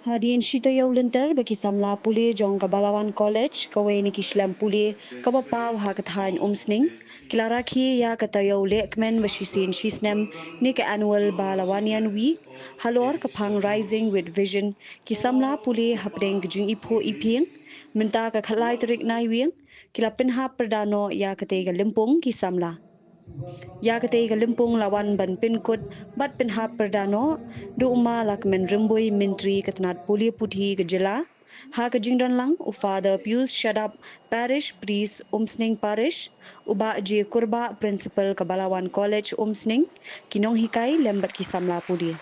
Hadian shita yaw lenter baki samla puli jong ka Balawan College kawe ni kislam puli ka bapaw ha kathain umsning kilaraki ya kata yaw lekmen washisin shisnem ni ka annual Balawanian week halor ka pang rising with vision ki samla puli Hapdeng Jingiphuh Iphieng minta ka khalai trik nai wieng kila pinha perdano ya kate ka limpung ki samla Ïaka Limpung lawan ban Pynkut bat pinhap perdano do uma lakmen rimbui menteri ketanat puli putih gejela ha kejingdon lang u Father Pius Shadap Parish Priest Umsning Parish uba je kurba principal ke Balawan College Umsning kinong hikai lembat kisamla puli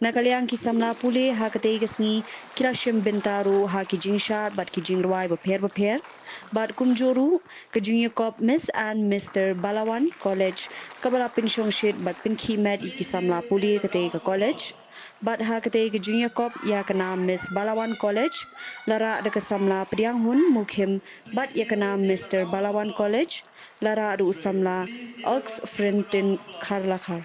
Nakaliang kisamla puli ha katei kesni kila shim bentaru ha kijingshat bat kijingruai beper bat kumjuru kejingikop Miss and Mr. Balawan College kabala pinsyong shit bat pinkhimet kisamla puli katei ke college bat ha katei kejingikop ya kena Miss Balawan College lara de kesamla prianghun mukhim bat ya kena Mr. Balawan College lara adu samla Ox Frintin Kharlakar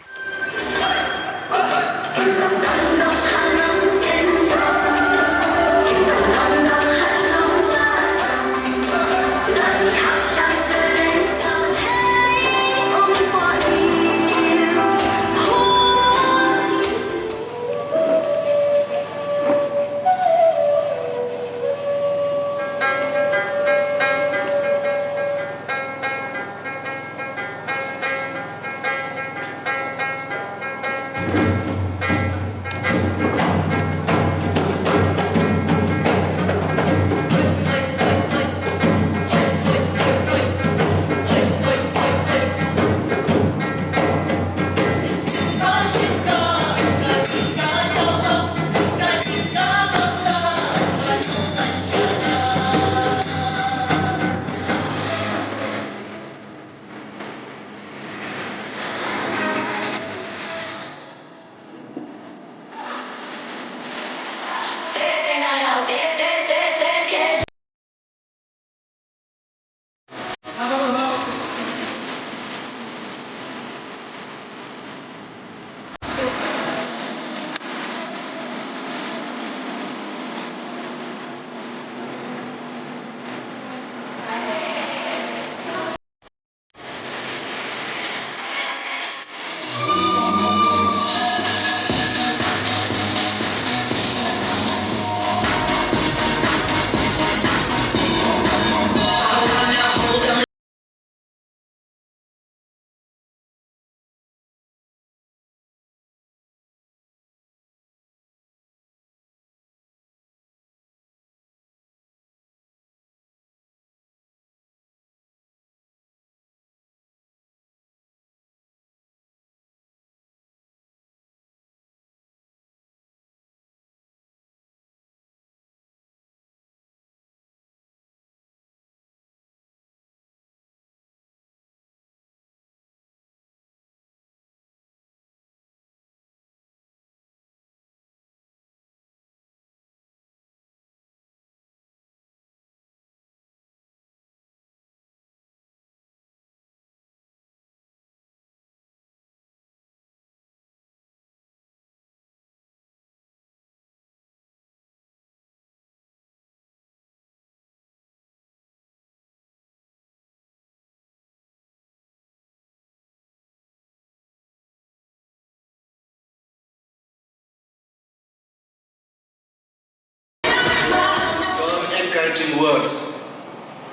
Encouraging words.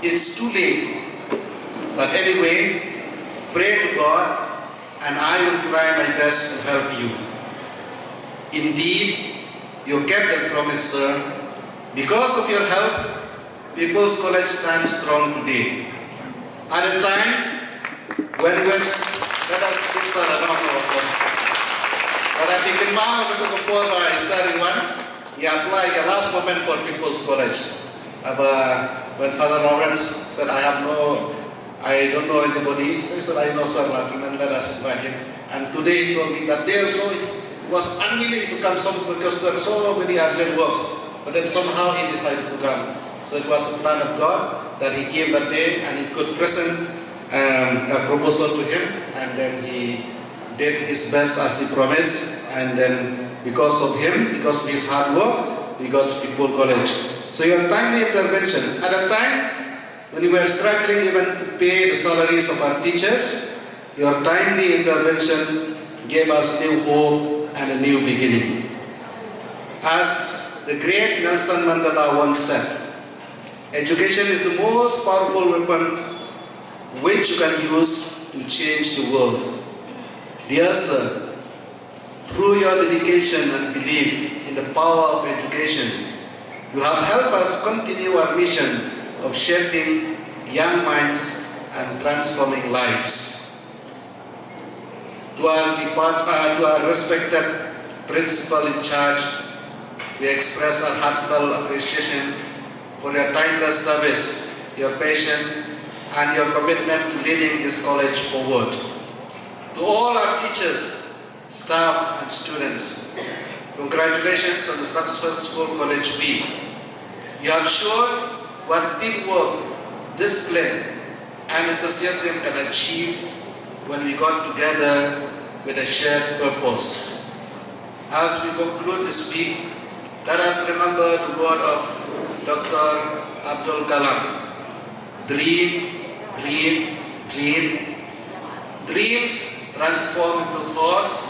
It's too late. But anyway, pray to God and I will try my best to help you. Indeed, you kept that promise, sir. Because of your help, People's College stands strong today. At a time when we were Let us give Sir a round of applause. But I think in Mao, the Kupur by Sir Iwan, he applied a last moment for People's College. When Father Lawrence said, I don't know anybody, so he said, I know Sir Martin, and let us invite him. And today he told me that day also was unwilling to come because there are so many urgent works. But then somehow he decided to come. So it was the plan of God that he came that day and he could present a proposal to him, and then he did his best as he promised, and then because of him, because of his hard work, we got People College. So your timely intervention, at a time when we were struggling even to pay the salaries of our teachers, your timely intervention gave us new hope and a new beginning. As the great Nelson Mandela once said, education is the most powerful weapon which you can use to change the world. Dear sir, through your dedication and belief in the power of education, you have helped us continue our mission of shaping young minds and transforming lives. To our respected principal in charge, we express our heartfelt appreciation for your tireless service, your passion, and your commitment to leading this college forward. To all our teachers, staff, and students, congratulations on the successful college week. You have shown what teamwork, discipline, and enthusiasm can achieve when we got together with a shared purpose. As we conclude this week, let us remember the word of Dr. Abdul Kalam. Dream, dream, dream. Dreams transform into thoughts,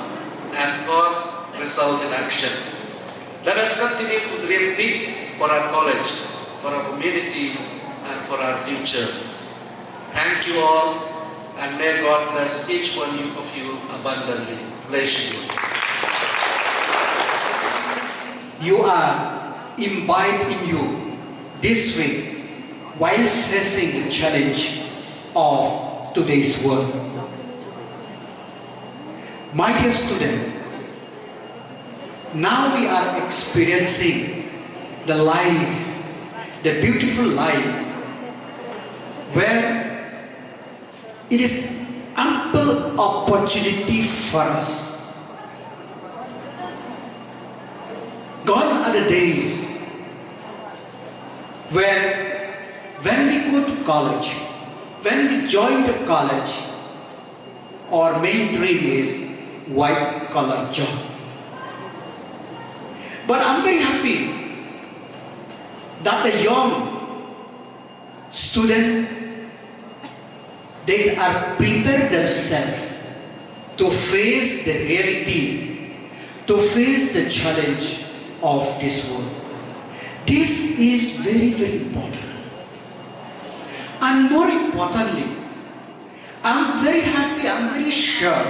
and thoughts result in action. Let us continue to dream big for our college, for our community, and for our future. Thank you all, and may God bless each one of you abundantly. Bless you. You are imbibed in you this week while facing the challenge of today's world. My dear student, now we are experiencing the life, the beautiful life, where it is ample opportunity for us. Gone are the days where when we go to college, when we join the college, our main dream is white collar job. But I'm very happy that the young student, they are prepared themselves to face the reality, to face the challenge of this world. This is very, very important. And more importantly, I'm very happy, I'm very sure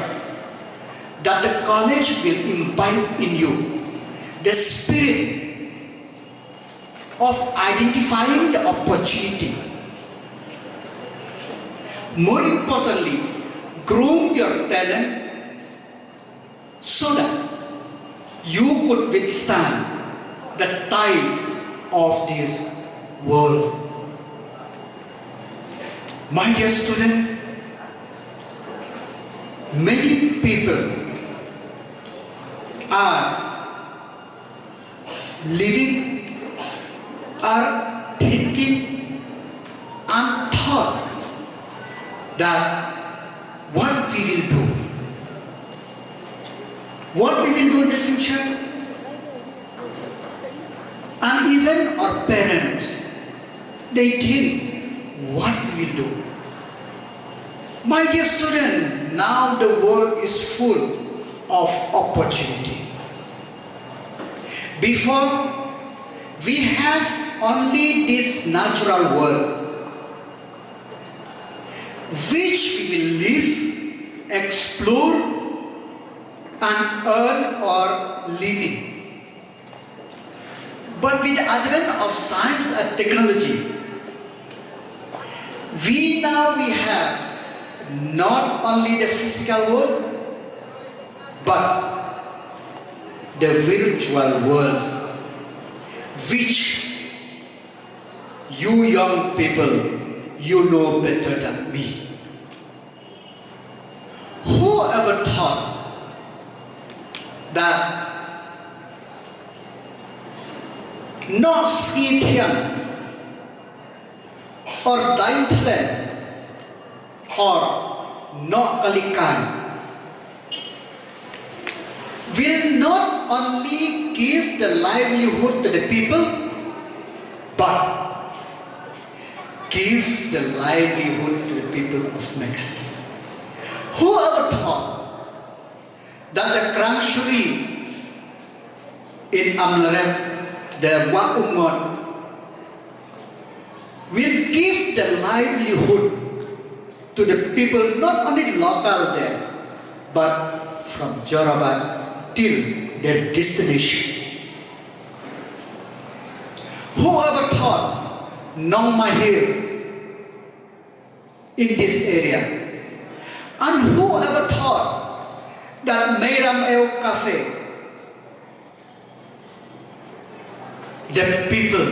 that the college will imbibe in you the spirit of identifying the opportunity. More importantly, groom your talent so that you could withstand the tide of this world. My dear student, many people are living, are thinking and thought that what we will do, what we will do in the future, and even our parents, they think what we will do. My dear student, now the world is full of opportunity. Before, we have only this natural world, which we will live, explore, and earn our living. But with the advent of science and technology, we have not only the physical world, but the virtual world, which you young people, you know better than me. Who ever thought that not Ïfieng or Daintlen or not Kalikan will not only give the livelihood to the people, but give the livelihood to the people of Meghalaya. Who ever thought that the Krangshuri in Amlarep, the Wakumon, will give the livelihood to the people, not only local there, but from Jorabat till their destination. Whoever thought Nong Mahir in this area, and whoever thought that Meiram El Cafe, the people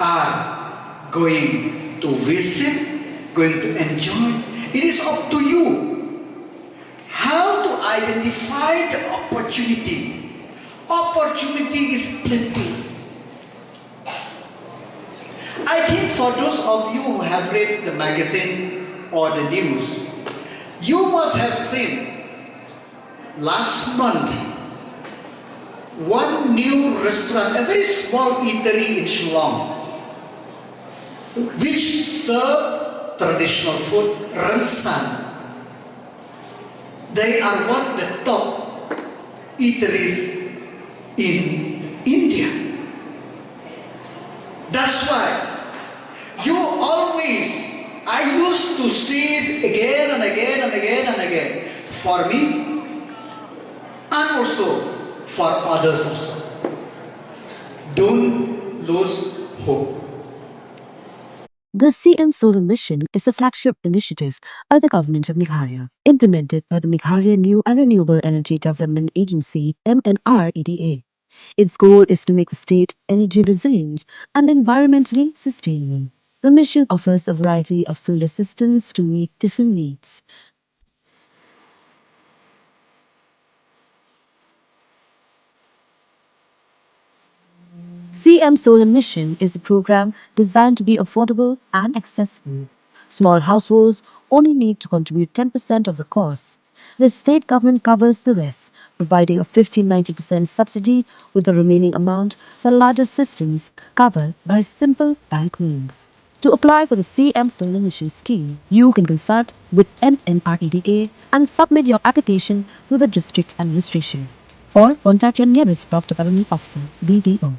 are going to visit, going to enjoy. It is up to you how to identify the opportunity. Opportunity is plenty. I think for those of you who have read the magazine or the news, you must have seen last month one new restaurant, a very small eatery in Shillong, which serve traditional food, Rensan. They are one of the top eateries in India. That's why I used to see it again and again and again and again, for me and also for others also. Don't lose hope. The CM Solar Mission is a flagship initiative by the government of Meghalaya, implemented by the Meghalaya New and Renewable Energy Development Agency (MNREDA). Its goal is to make the state energy resilient and environmentally sustainable. The mission offers a variety of solar systems to meet different needs. CM Solar Mission is a program designed to be affordable and accessible. Small households only need to contribute 10% of the cost. The state government covers the rest, providing a 50-90% subsidy with the remaining amount for larger systems covered by simple bank loans. To apply for the CM Solar Mission scheme, you can consult with MNREDA and submit your application to the district administration, or contact your nearest block development officer (BDO).